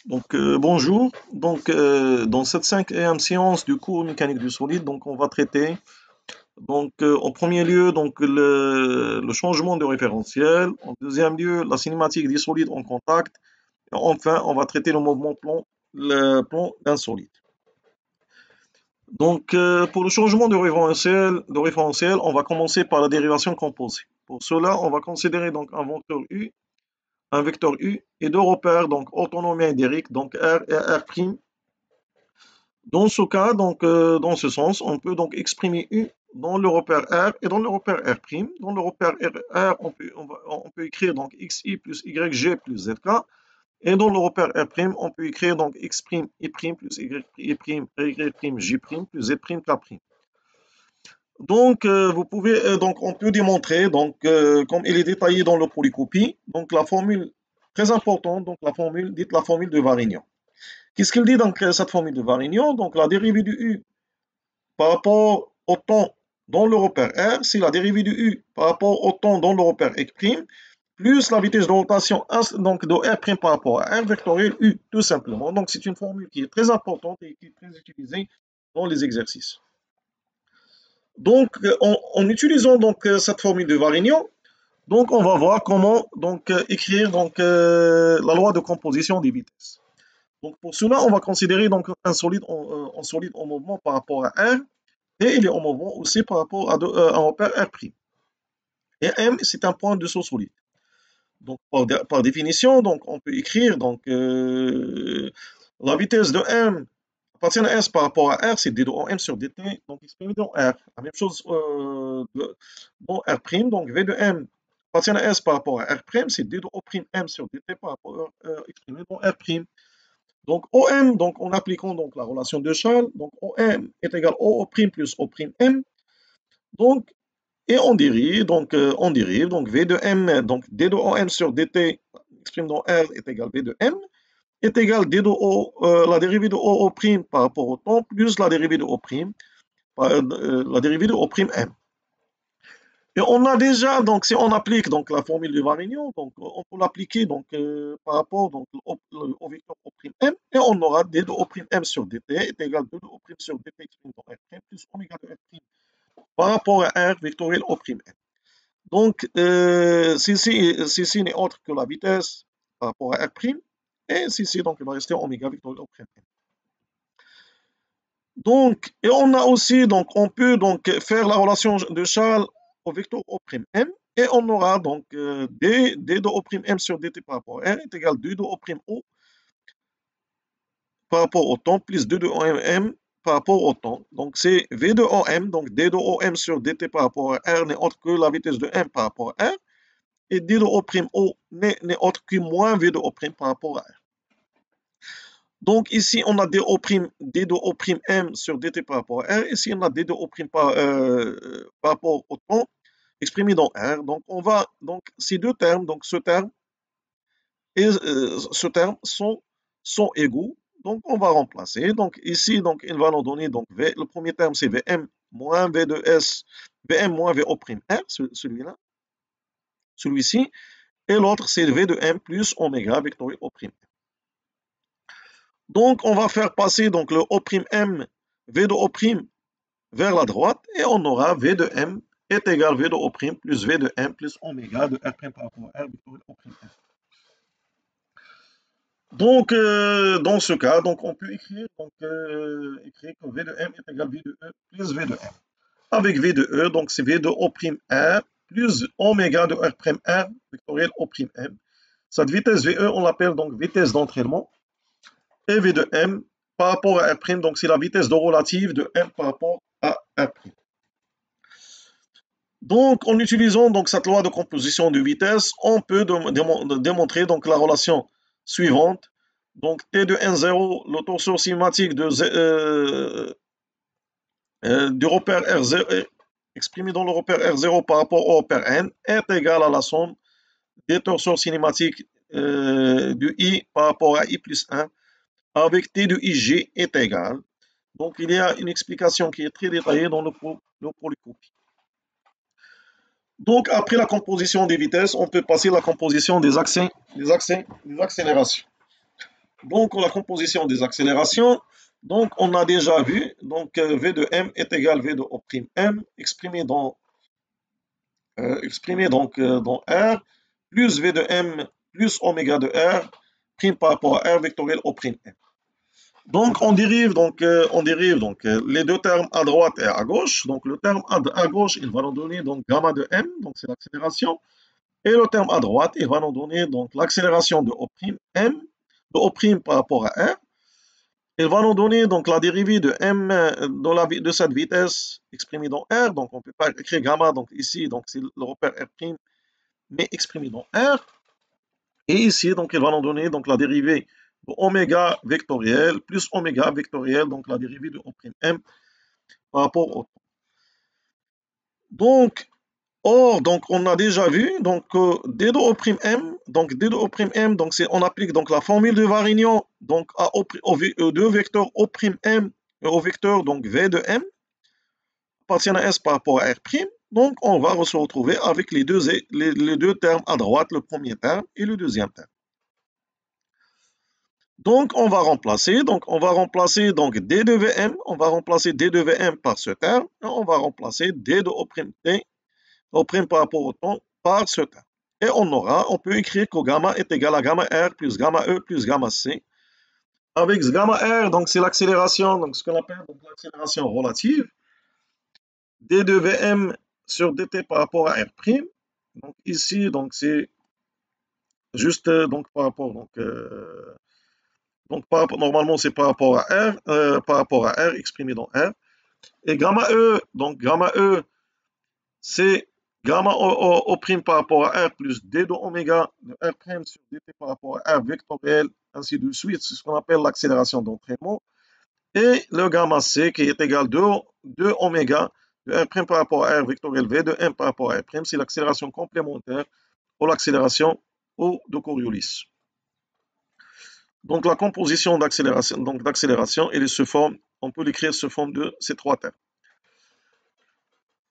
Bonjour. Dans cette cinquième séance du cours mécanique du solide, on va traiter en premier lieu le changement de référentiel, en deuxième lieu la cinématique des solides en contact, et enfin on va traiter le mouvement plan, le plan d'un solide. Pour le changement de référentiel, on va commencer par la dérivation composée. Pour cela, on va considérer un vecteur U et deux repères autonomes et idériques, R et R'. Dans ce cas, dans ce sens, on peut donc exprimer U dans le repère R et dans le repère R'. Dans le repère R, on peut écrire xi plus yg plus zk. Et dans le repère R', on peut écrire x' i' plus y', plus z', k'. On peut démontrer, comme il est détaillé dans le polycopie, la formule très importante, dite la formule de Varignon. Qu'est-ce qu'il dit cette formule de Varignon? Donc la dérivée du U par rapport au temps dans le repère R, c'est la dérivée du U par rapport au temps dans le repère x', plus la vitesse de rotation de R' par rapport à R vectoriel U, tout simplement. Donc c'est une formule qui est très importante et qui est très utilisée dans les exercices. En utilisant cette formule de Varignon, on va voir comment écrire la loi de composition des vitesses. Donc pour cela, on va considérer un solide en mouvement par rapport à R, et il est en mouvement aussi par rapport à un repère R'. Et M, c'est un point de saut solide. Donc par définition, on peut écrire la vitesse de M appartient à S par rapport à R, c'est d de M sur dt, donc exprimé dans R. La même chose dans R', donc V de M appartient à S par rapport à R', c'est d de O'M sur dt par rapport exprimé dans R'. Donc OM, en appliquant la relation de Charles, OM est égal à O' plus O'M. Et on dérive, V de M, d de OM sur dt exprimé dans R est égal à V de M, est égal d de O, la dérivée de O' par rapport au temps, plus la dérivée de O', la dérivée de O'M. Et on a déjà, si on applique la formule de Varignon, on peut l'appliquer par rapport au vecteur O'M, et on aura d de O'M sur dt est égal à d de O'M sur dt exprimé dans R' plus oméga de R' par rapport à R vectoriel O'M. Donc, ceci n'est autre que la vitesse par rapport à R', et ceci il va rester oméga vectoriel O'M. Et on a aussi, on peut faire la relation de Charles au vecteur O'M, et on aura d de O'M sur dt par rapport à R est égal à d de O'O par rapport au temps, plus d de O'M par rapport au temps. Donc c'est V de OM, d de OM sur dt par rapport à R n'est autre que la vitesse de M par rapport à R, et d de O'O n'est autre que moins V de O'M par rapport à R. Donc ici, on a d de O'M sur dt par rapport à R. Ici, on a d de O'M par rapport au temps exprimé dans R. Donc on va, ces deux termes, ce terme et ce terme sont égaux. Donc on va remplacer. Donc ici, il va nous donner V. Le premier terme, c'est Vm moins V de S, Vm moins Vo', R, celui-là, celui-ci. Et l'autre, c'est V de M plus oméga vectoriel O'M. Donc, on va faire passer le O'M, V de O'M vers la droite, et on aura V de M est égal à V de O'M plus V de M plus oméga de R' par rapport à R vectoriel O'M. Dans ce cas, on peut écrire, que V de M est égal à V de E plus V de M. Avec V de E, c'est V de O'M R plus oméga de R' vectoriel O'M. Cette vitesse VE, on l'appelle vitesse d'entraînement. Et V de M par rapport à R', c'est la vitesse de relative de M par rapport à R'. En utilisant cette loi de composition de vitesse, on peut démontrer la relation suivante. T de N0, le torseur cinématique du repère R0, exprimé dans le repère R0 par rapport au repère N, est égal à la somme des torseurs cinématiques du I par rapport à I plus 1, avec T de IG est égal. Donc, il y a une explication qui est très détaillée dans le polycopie. Donc, après la composition des vitesses, on peut passer à la composition des accélérations. Donc, la composition des accélérations, donc on a déjà vu, donc V de M est égal à V de O' M, exprimé donc dans R, plus V de M plus oméga de R, prime par rapport à R vectoriel O' M. Donc on dérive donc les deux termes à droite et à gauche. Donc le terme à gauche, il va nous donner donc gamma de M, donc c'est l'accélération. Et le terme à droite, il va nous donner donc l'accélération de O' M, de O' par rapport à R. Il va nous donner donc la dérivée de M de cette vitesse exprimée dans R. Donc on ne peut pas écrire gamma donc ici, donc c'est le repère R', mais exprimé dans R. Et ici, donc il va nous donner donc la dérivée de oméga vectoriel plus oméga vectoriel, donc la dérivée de O'(M) par rapport au temps. Donc, donc on a déjà vu donc d de O'(M), donc d de O'(M), donc on applique donc la formule de Varignon donc aux deux vecteurs O'(M) et au vecteur donc V de M appartient à S par rapport à R'. Donc on va se retrouver avec les deux termes à droite, le premier terme et le deuxième terme. Donc on va remplacer donc D de Vm, on va remplacer D de Vm par ce terme, et on va remplacer D de O'T, O'T par rapport au temps, par ce terme. Et on peut écrire que gamma est égal à gamma R plus gamma E plus gamma C. Avec ce gamma R, donc c'est l'accélération, donc ce qu'on appelle l'accélération relative. D de Vm sur dt par rapport à R'. Donc ici, donc c'est juste donc par rapport normalement c'est par rapport à R exprimé dans R. Et gamma E, donc gamma E, c'est gamma O' par rapport à R plus D de oméga de R' sur dt par rapport à R vectoriel, ainsi de suite. C'est ce qu'on appelle l'accélération d'entraînement. Et le gamma C qui est égal à 2 oméga de R' par rapport à R vectoriel V de M par rapport à R', c'est l'accélération complémentaire ou l'accélération de Coriolis. Donc la composition d'accélération, elle se forme, on peut l'écrire sous forme de ces trois termes.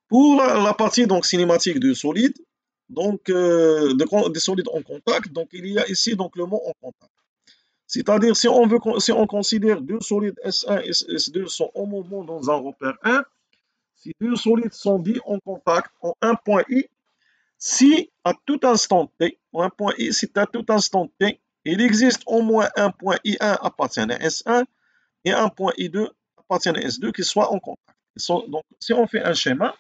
Pour la partie donc cinématique du solide, donc des solides en contact, donc il y a ici donc le mot en contact. C'est-à-dire si on considère deux solides S1 et S2 sont au moment dans un repère 1, si deux solides sont dits en contact en un point I, si à tout instant T, un point I, si à tout instant T, il existe au moins un point I1 appartenant à S1 et un point I2 appartenant à S2 qui soient en contact. Donc, si on fait un schéma,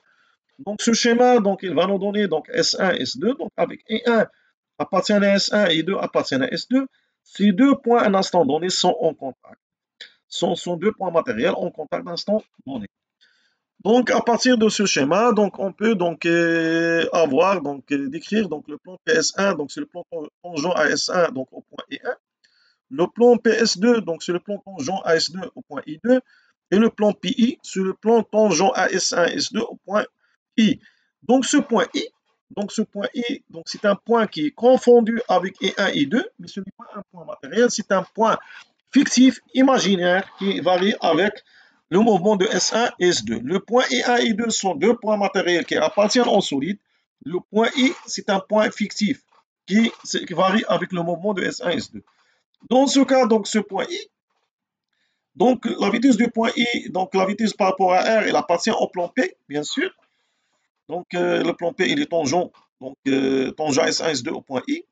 donc ce schéma, donc, il va nous donner donc S1, S2, donc avec I1 appartient à S1 et I2 appartient à S2, ces deux points à un instant donné sont en contact. Sont deux points matériels en contact à un instant donné. Donc, à partir de ce schéma, donc, on peut donc décrire donc le plan PS1, donc c'est le plan tangent à S1, donc au point I1. Le plan PS2, donc c'est le plan tangent à S2 au point I2. Et le plan PI, c'est le plan tangent à S1 et S2 au point I. Donc ce point I, donc c'est un point qui est confondu avec I1 et I2, mais ce n'est pas un point matériel, c'est un point fictif, imaginaire, qui varie avec le mouvement de S1 et S2. Le point I1 et I2 sont deux points matériels qui appartiennent au solide. Le point I, c'est un point fictif qui varie avec le mouvement de S1 et S2. Dans ce cas, donc ce point I, donc la vitesse du point I, donc la vitesse par rapport à R, elle appartient au plan P, bien sûr. Donc le plan P, il est tangent, donc tangent à S1 et S2 au point I.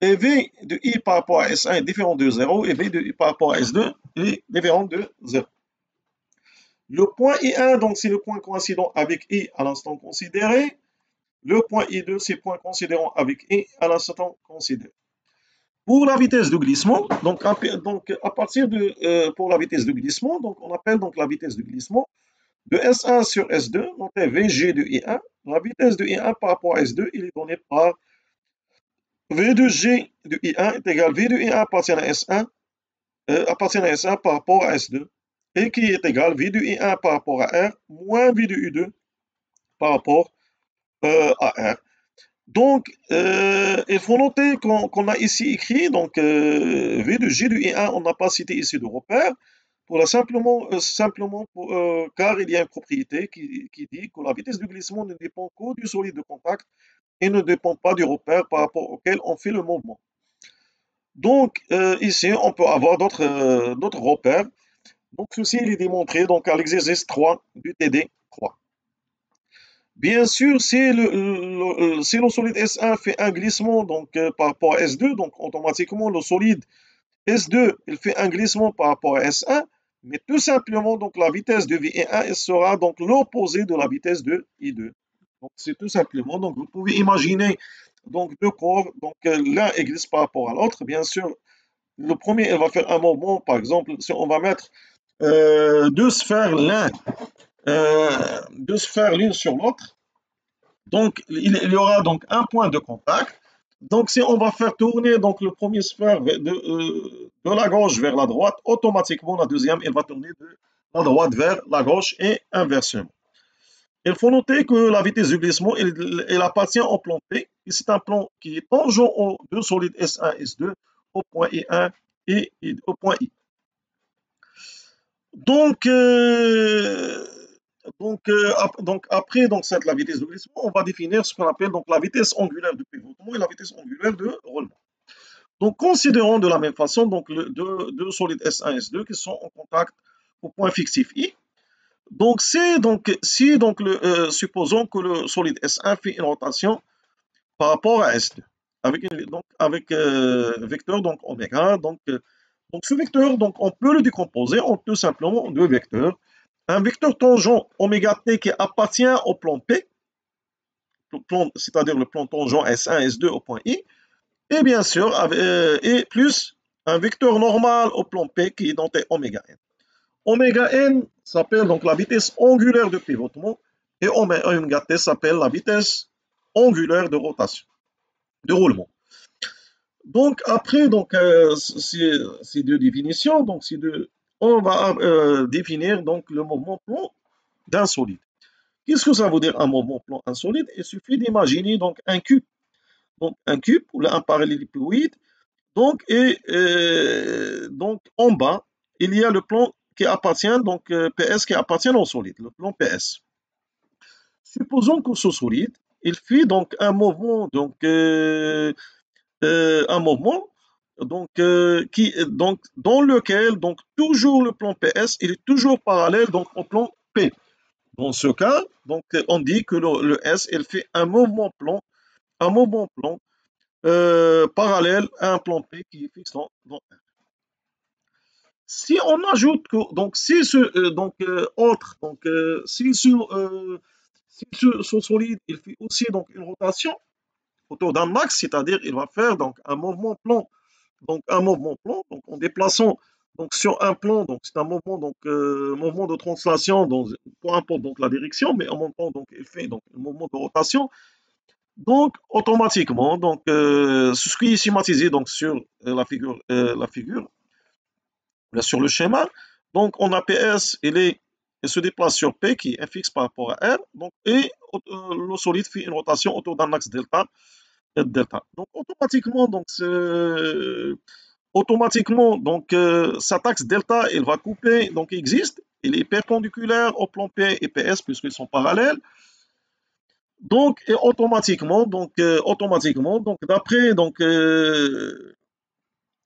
Et V de I par rapport à S1 est différent de 0 et V de I par rapport à S2 est différent de 0. Le point I1, donc c'est le point coïncident avec I à l'instant considéré. Le point I2, c'est le point coïncident avec I à l'instant considéré. Pour la vitesse de glissement, donc à partir de pour la vitesse de glissement, donc on appelle donc la vitesse de glissement de S1 sur S2, donc Vg de I1. La vitesse de I1 par rapport à S2, il est donné par V de G de I1 est égal à V de I1 appartient à S1, par rapport à S2, et qui est égal à V de I1 par rapport à R moins V de I2 par rapport à R. Donc, il faut noter qu'on a ici écrit donc V de G de I1, on n'a pas cité ici de repère, simplement car il y a une propriété qui dit que la vitesse de glissement ne dépend que du solide de contact et ne dépend pas du repère par rapport auquel on fait le mouvement. Donc, ici, on peut avoir d'autres repères. Donc, ceci il est démontré donc, à l'exercice 3 du TD 3. Bien sûr, si le solide S1 fait un glissement donc, par rapport à S2, donc automatiquement le solide S2 il fait un glissement par rapport à S1, mais tout simplement donc la vitesse de VE1 sera donc l'opposé de la vitesse de I2. Donc c'est tout simplement, donc vous pouvez imaginer donc deux corps, donc l'un glisse par rapport à l'autre. Bien sûr, le premier il va faire un mouvement, par exemple, si on va mettre deux sphères deux sphères l'une sur l'autre. Donc, il y aura donc un point de contact. Donc, si on va faire tourner donc, le premier sphère de la gauche vers la droite, automatiquement, la deuxième, elle va tourner de la droite vers la gauche et inversement. Il faut noter que la vitesse du glissement, elle appartient au plan P. Et c'est un plan qui est tangent aux deux solides S1 et S2, au point I1 et au point I. Donc, après donc la vitesse de glissement, on va définir ce qu'on appelle donc la vitesse angulaire de pivotement et la vitesse angulaire de roulement. Donc, considérons de la même façon donc deux solides S1 et S2 qui sont en contact au point fictif I. Donc, si donc supposons que le solide S1 fait une rotation par rapport à S2 avec vecteur donc oméga. Donc ce vecteur donc on peut le décomposer en tout simplement deux vecteurs. Un vecteur tangent oméga t qui appartient au plan P, c'est-à-dire le plan tangent S1 S2 au point I, et bien sûr et plus un vecteur normal au plan P qui est noté oméga n. Oméga n s'appelle donc la vitesse angulaire de pivotement et oméga t s'appelle la vitesse angulaire de rotation, de roulement. Donc après donc ces deux définitions, donc on va définir donc le mouvement plan d'un solide. Qu'est-ce que ça veut dire un mouvement plan insolite? Il suffit d'imaginer donc un cube. Donc un cube ou un parallélépipède. Donc, donc en bas, il y a le plan qui appartient, donc PS qui appartient au solide, le plan PS. Supposons que ce solide, il fait donc un mouvement, un mouvement donc, dans lequel donc, toujours le plan PS il est toujours parallèle donc, au plan P. Dans ce cas, donc, on dit que le S il fait un mouvement plan parallèle à un plan P qui est fixe dans R. Si on ajoute que donc si ce autre si ce solide il fait aussi donc une rotation autour d'un axe, c'est-à-dire il va faire donc un mouvement plan, donc en déplaçant donc sur un plan, donc c'est un mouvement mouvement de translation, donc peu importe donc la direction, mais en même temps donc il fait donc un mouvement de rotation. Donc automatiquement, donc ce qui est schématisé donc sur la figure sur le schéma, donc on a PS, il se déplace sur P qui est fixe par rapport à R, donc, et le solide fait une rotation autour d'un axe delta. Donc automatiquement, donc cet axe delta, il va couper, donc il existe, il est perpendiculaire au plan P et PS puisqu'ils sont parallèles. Donc et automatiquement, donc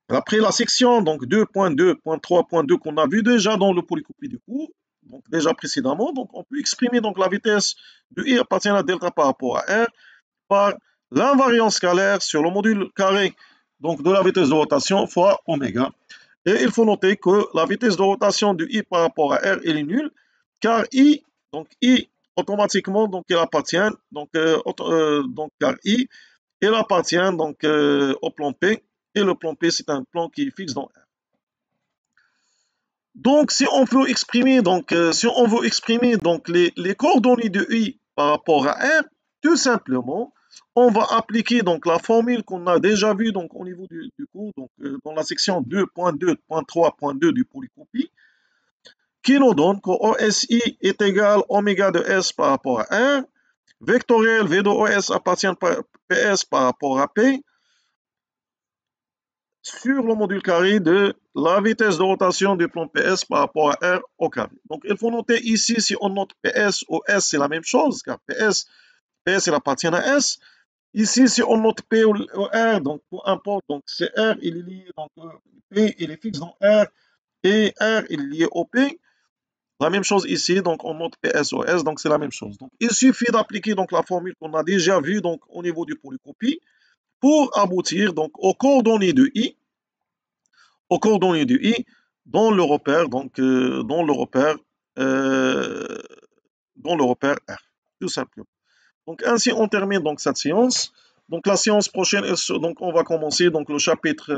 d'après la section donc 2.2.3.2 qu'on a vu déjà dans le polycopie du cours, donc déjà précédemment, donc on peut exprimer donc la vitesse de I appartient à delta par rapport à R par l'invariance scalaire sur le module carré donc de la vitesse de rotation fois oméga. Et il faut noter que la vitesse de rotation de I par rapport à R elle est nulle, car I automatiquement donc il appartient car I il appartient donc au plan P et le plan P c'est un plan qui est fixe dans R. Donc si on veut exprimer les coordonnées de I par rapport à R, tout simplement on va appliquer donc la formule qu'on a déjà vue donc au niveau du cours donc dans la section 2.2.3.2 du polycopie qui nous donne que OSI est égal oméga de S par rapport à R, vectoriel V de OS appartient à PS par rapport à P sur le module carré de la vitesse de rotation du plan PS par rapport à R au carré. Donc il faut noter ici, si on note PS ou S, c'est la même chose, car PS il appartient à S. Ici, si on note P ou R, donc peu importe, donc c'est R, il est lié, donc P, il est fixe dans R, et R, il est lié au P. La même chose ici, donc on note PSOS, donc c'est la même chose. Donc il suffit d'appliquer donc la formule qu'on a déjà vue donc au niveau du polycopie pour aboutir donc aux coordonnées de I, aux coordonnées de I dans le repère donc euh, dans le repère R, tout simplement. Donc ainsi on termine donc cette séance. Donc la séance prochaine, donc on va commencer donc le chapitre